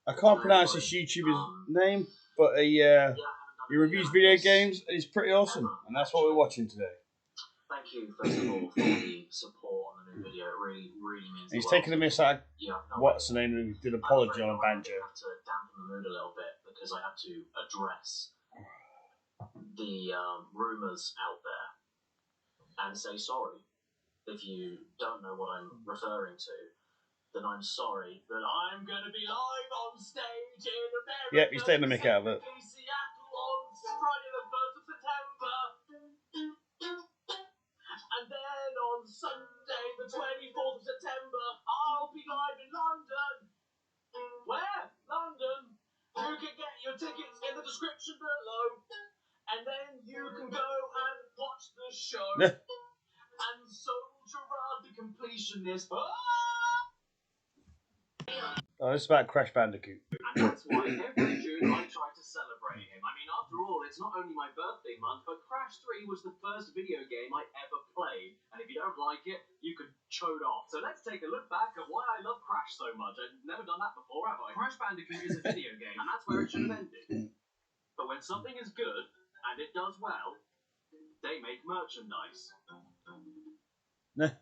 I can't pronounce this YouTuber's name, but he reviews video games and he's pretty awesome, and that's what we're watching today. Thank you, first of all, for the support on the new video. It really means He's taken a miss out. What's the name? And did an apology on a banjo. I have to dampen the mood a little bit because I have to address the rumours out there and say sorry. If you don't know what I'm referring to, then I'm sorry that I'm going to be live on stage in America. Yep, he's taking the mick out of it. Seattle on Friday the 1st of September. And then on Sunday the 24th of September, I'll be live in London. Where? London. You can get your tickets in the description below. And then you can go and watch the show. And so Gerard the completionist. Oh, this is about Crash Bandicoot. And that's why every June I try to celebrate him. I mean, after all, it's not only my birthday month, but Crash 3 was the first video game I ever played. And if you don't like it, you could chode off. So let's take a look back at why I love Crash so much. I've never done that before, have I? Crash Bandicoot is a video game, and that's where it should have ended. But when something is good, and it does well, they make merchandise. Nah.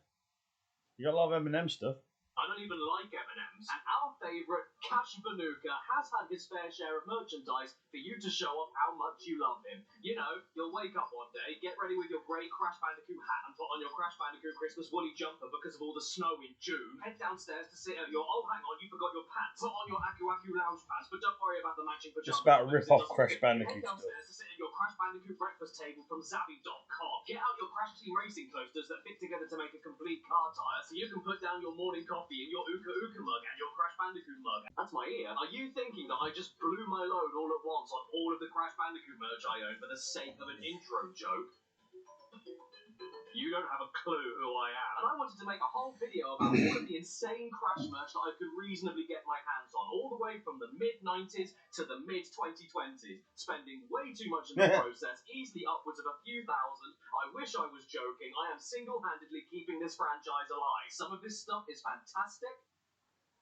You got a lot of M&M stuff. I don't even like M&Ms. And our favourite, Cash Banuka, has had his fair share of merchandise for you to show off how much you love him. You know, you'll wake up one day, get ready with your grey Crash Bandicoot hat and put on your Crash Bandicoot Christmas woolly jumper because of all the snow in June. Head downstairs to sit at your, oh hang on, you forgot your pants. Put on your Aku Aku lounge pants, but don't worry about the matching pajamas. Just about rip off Crash Bandicoot stuff. Head downstairs to sit at your Crash Bandicoot breakfast table from Zavi.com. Get out your Crash Team Racing coasters that fit together to make a complete car tyre so you can put down your morning coffee in your Uka Uka mug and your Crash Bandicoot mug. That's my ear. Are you thinking that I just blew my load all at once on all of the Crash Bandicoot merch I own for the sake of an intro joke? You don't have a clue who I am. And I wanted to make a whole video about all of the insane Crash merch that I could reasonably get my hands on, all the way from the mid-90s to the mid-2020s, spending way too much in the process, easily upwards of a few thousand. I wish I was joking. I am single-handedly keeping this franchise alive. Some of this stuff is fantastic,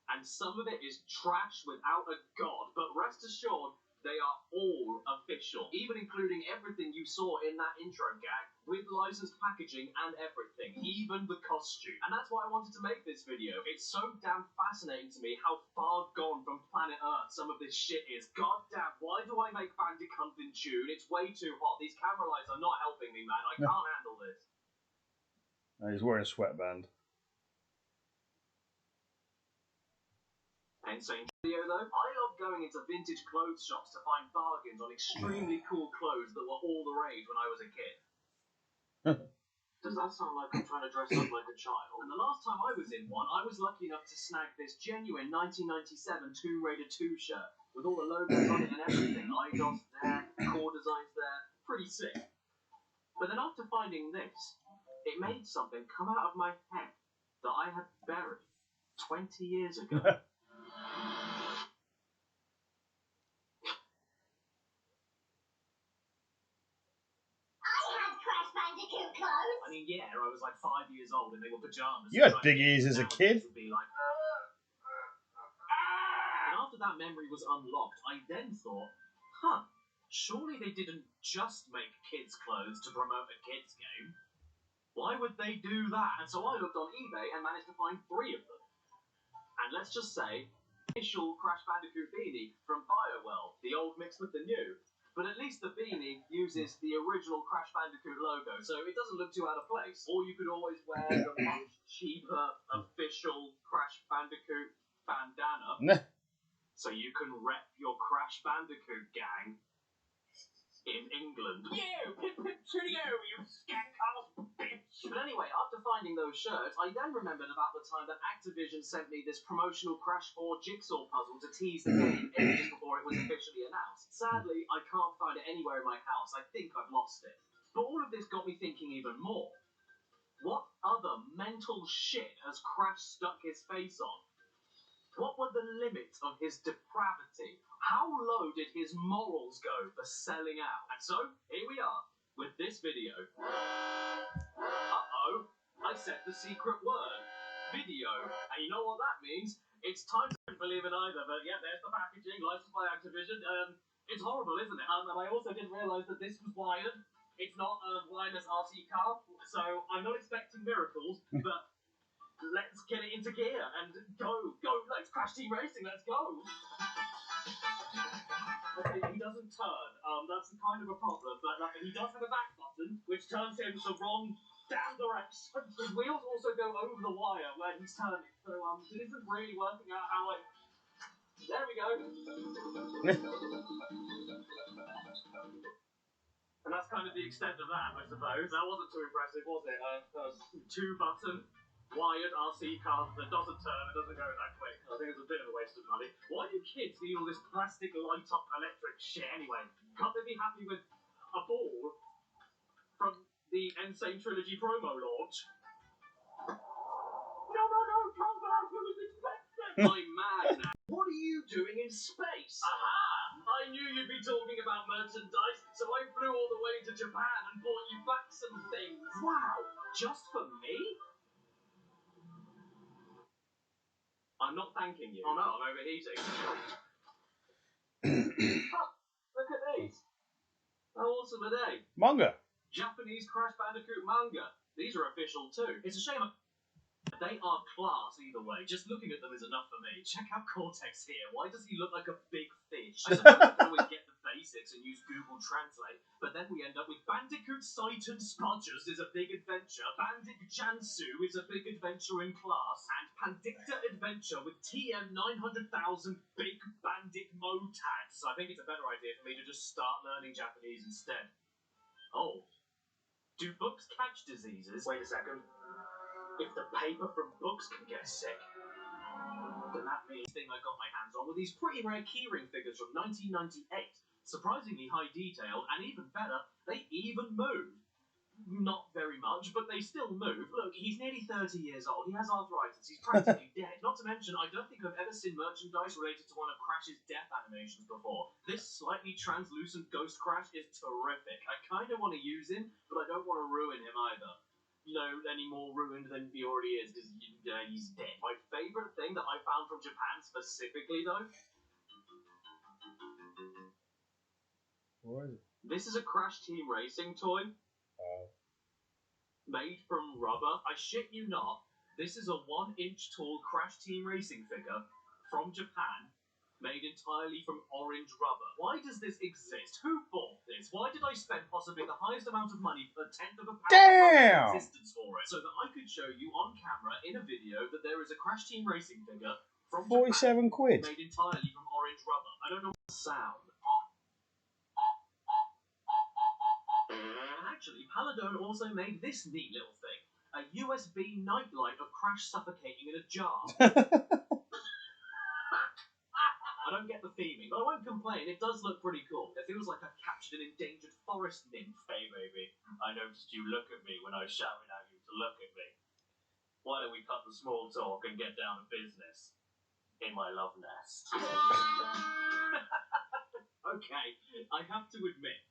and some of it is trash without a god, but rest assured, they are all official, even including everything you saw in that intro gag, with licensed packaging and everything, even the costume. And that's why I wanted to make this video. It's so damn fascinating to me how far gone from planet Earth some of this shit is. God damn, why do I make Bandicoot in June? It's way too hot. These camera lights are not helping me, man. I can't handle this. He's wearing a sweatband. Insane video though. I love going into vintage clothes shops to find bargains on extremely cool clothes that were all the rage when I was a kid. Does that sound like I'm trying to dress up like a child? And the last time I was in one, I was lucky enough to snag this genuine 1997 Tomb Raider 2 shirt with all the logos on it and everything. Eidos there, core designs there, pretty sick. But then after finding this, it made something come out of my head that I had buried 20 years ago. I mean, yeah, I was like 5 years old and they were pajamas. You had big ears as a kid. Like, and after that memory was unlocked, I then thought, surely they didn't just make kids' clothes to promote a kids' game. Why would they do that? And so I looked on eBay and managed to find 3 of them. And let's just say, official Crash Bandicoot beanie from BioWorld, the old mixed with the new. But at least the beanie uses the original Crash Bandicoot logo, so it doesn't look too out of place. Or you could always wear the much cheaper official Crash Bandicoot bandana, so you can rep your Crash Bandicoot gang in England. You! Pip pip cheerio, you skank-ass bitch! But anyway, after finding those shirts, I then remembered about the time that Activision sent me this promotional Crash 4 jigsaw puzzle to tease the game ages before it was officially announced. Sadly, I can't find it anywhere in my house. I think I've lost it. But all of this got me thinking even more. What other mental shit has Crash stuck his face on? What were the limits of his depravity? How low did his morals go for selling out? And so, here we are, with this video. Uh-oh, I said the secret word. Video. And you know what that means? It's time to believe in either, but yeah, there's the packaging, licensed by Activision. It's horrible, isn't it? And I also didn't realise that this was wired. It's not a wireless RC car, so I'm not expecting miracles, but let's get it into gear and go, let's Crash Team Racing, let's go. Okay, he doesn't turn, that's kind of a problem, but he does have a back button, which turns him the wrong damn direction. His wheels also go over the wire where he's turning, so it isn't really working out how I... There we go. And that's kind of the extent of that, I suppose. That wasn't too impressive, was it? Two-button, wired RC car that doesn't turn, it doesn't go that quick. I think it's a bit of a waste of money. Why do kids need all this plastic light-up electric shit anyway? Can't they be happy with a ball from the Insane Trilogy promo launch? No, come back, you was expecting! I'm mad now. What are you doing in space? Aha! I knew you'd be talking about merchandise, so I flew all the way to Japan and bought you back some things. Wow! Just for me? I'm not thanking you. Oh no, I'm overheating. Look at these. How awesome are they? Manga. Japanese Crash Bandicoot manga. These are official too. It's a shame. They are class either way. Just looking at them is enough for me. Check out Cortex here. Why does he look like a big fish? I suppose I can always get the basics and use Google Translate, but then we end up with Bandicoot Sight and Spudgers is a big adventure, Bandic Jansu is a big adventure in class, and Pandicta Adventure with TM 900,000 Big Bandic Motads. I think it's a better idea for me to just start learning Japanese instead. Oh. Do books catch diseases? Wait a second. If the paper from books can get sick, then that means the thing I got my hands on were these pretty rare keyring figures from 1998. Surprisingly high detailed, and even better, they even move. Not very much, but they still move. Look, he's nearly 30 years old, he has arthritis, he's practically dead. Not to mention, I don't think I've ever seen merchandise related to one of Crash's death animations before. This slightly translucent ghost Crash is terrific. I kind of want to use him, but I don't want to ruin him either. You know, any more ruined than he already is, because he's dead. My favourite thing that I found from Japan specifically, though... What is it? This is a Crash Team Racing toy. Made from rubber. I shit you not. This is a 1-inch tall Crash Team Racing figure from Japan. Made entirely from orange rubber. Why does this exist? Who bought this? Why did I spend possibly the highest amount of money for a tenth of a pound of existence for it? So that I could show you on camera in a video that there is a Crash Team Racing figure from 47 Japan, quid. made entirely from orange rubber. I don't know what the sound. And actually, Paladone also made this neat little thing. A USB nightlight of Crash suffocating in a jar. I don't get the theming, but I won't complain. It does look pretty cool. It feels like I've captured an endangered forest nymph. Hey, baby, I noticed you look at me when I was shouting at you to look at me. Why don't we cut the small talk and get down to business? In my love nest. Okay, I have to admit,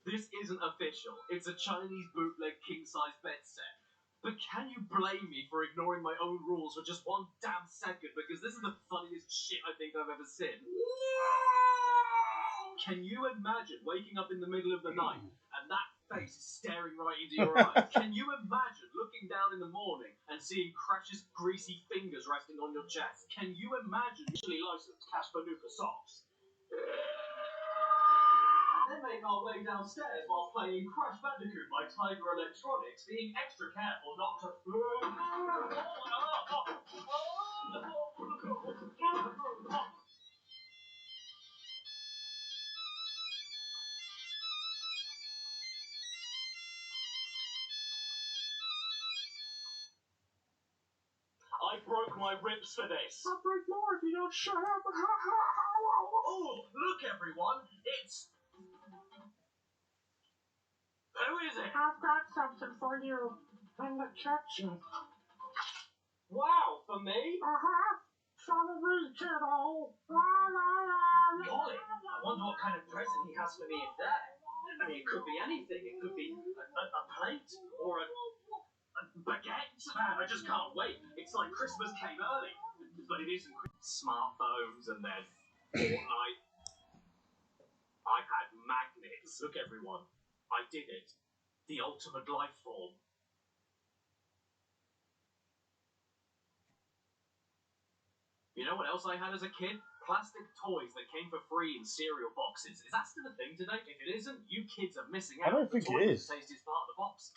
this isn't official. It's a Chinese bootleg king-size bed set. But can you blame me for ignoring my own rules for just one damn second? Because this is the funniest shit I think I've ever seen. Can you imagine waking up in the middle of the night and that face is staring right into your eyes? Can you imagine looking down in the morning and seeing Crash's greasy fingers resting on your chest? Can you imagine usually licensed Cash Banuka socks? Then make our way downstairs while playing Crash Bandicoot by Tiger Electronics, being extra careful not to... I broke my ribs for this. I'll break more if you don't shut up. Oh, look everyone, it's... Who is it? I've got something for you from the kitchen. Wow, for me? Follow me, kiddo. La, la, la, Golly, I wonder what kind of present he has for me in there. I mean, it could be anything. It could be a plate or a baguette. Man, I just can't wait. It's like Christmas came early. but it isn't. Smartphones and then Fortnite. I had magnets. Look, everyone, I did it. The ultimate life form. You know what else I had as a kid? Plastic toys that came for free in cereal boxes. Is that still a thing today? If it isn't, you kids are missing out. I don't think it is. The tastiest part of the box.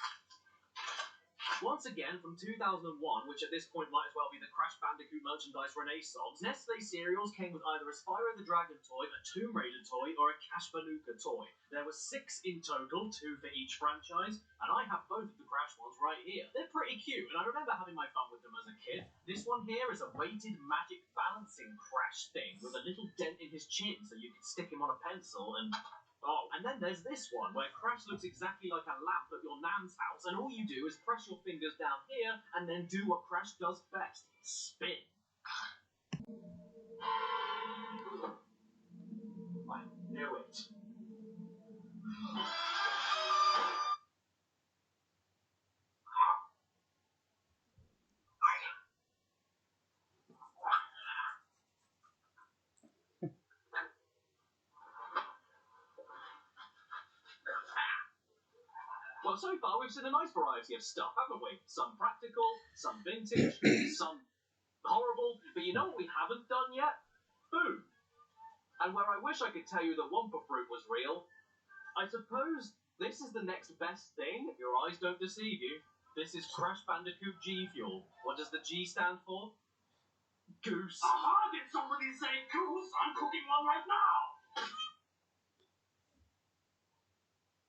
Once again, from 2001, which at this point might as well be the Crash Bandicoot merchandise renaissance, Nestle cereals came with either a Spyro the Dragon toy, a Tomb Raider toy, or a Cashbanuka toy. There were 6 in total, 2 for each franchise, and I have both of the Crash ones right here. They're pretty cute, and I remember having my fun with them as a kid. This one here is a weighted magic balancing Crash thing with a little dent in his chin so you could stick him on a pencil and... Oh, and then there's this one, where Crash looks exactly like a lamp at your nan's house, and all you do is press your fingers down here, and then do what Crash does best. Spin. I knew it. Well, so far we've seen a nice variety of stuff, haven't we? Some practical, some vintage, some horrible, but you know what we haven't done yet? Food. And where I wish I could tell you that Wumpa Fruit was real, I suppose this is the next best thing, if your eyes don't deceive you. This is Crash Bandicoot G Fuel. What does the G stand for? Goose. Aha! Did somebody say goose? I'm cooking one right now!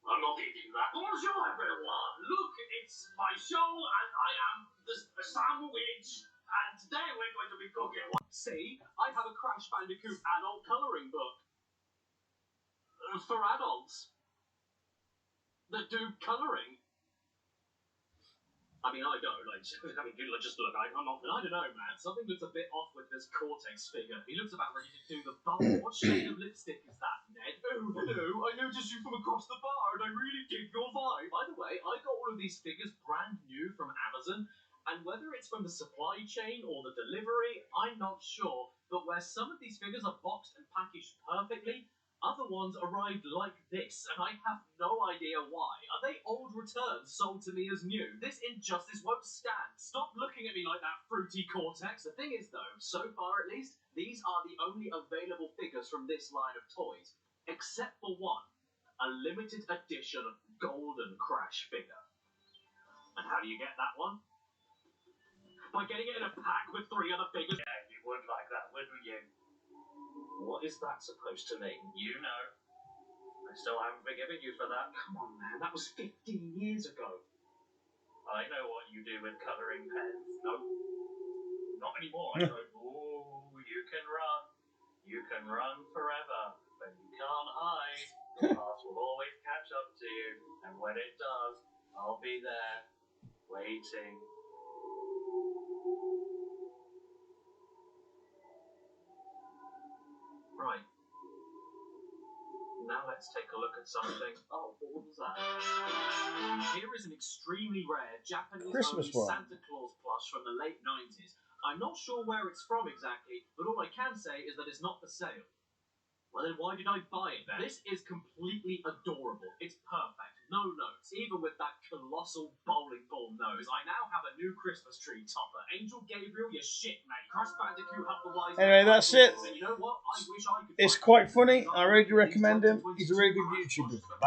I'm not eating that. Bonjour, everyone. Look, it's my show, and I am the sandwich. And today we're going to be cooking. See, I have a Crash Bandicoot adult colouring book. For adults. That do colouring. I mean, I don't. Just look. I don't know, man. Something looks a bit off with this Cortex figure. He looks about ready to do the bar. What shade of lipstick is that, Ned? Oh, hello. I noticed you from across the bar, and I really dig your vibe. By the way, I got all of these figures brand new from Amazon, and whether it's from the supply chain or the delivery, I'm not sure. But where some of these figures are boxed and packaged perfectly, other ones arrived like this, and I have no idea why. Are they old returns sold to me as new? This injustice won't stand. Stop looking at me like that, fruity Cortex. The thing is, though, so far at least, these are the only available figures from this line of toys. Except for one, a limited edition golden Crash figure. And how do you get that one? By getting it in a pack with 3 other figures. Yeah, you would like that, wouldn't you? What is that supposed to mean? You know. I still haven't forgiven you for that. Come on, man. That was 15 years ago. I know what you do with colouring pens. No. Not anymore. I don't. Ooh, you can run. You can run forever. But you can't hide. The past will always catch up to you. And when it does, I'll be there. Waiting. Right. Now let's take a look at something. Oh, what was that? Here is an extremely rare Japanese-only Santa Claus plush from the late 90s. I'm not sure where it's from exactly, but all I can say is that it's not for sale. Well, then why did I buy it then? This is completely adorable. It's perfect. No notes. Even with that colossal bowling ball nose, I now have a new Christmas tree topper. Angel Gabriel, you're shit, mate. Crash Bandicoot, have the wise. Anyway, that's it. And you know what? I wish I could. It's quite funny. I really recommend him. He's a really good YouTuber. Bye.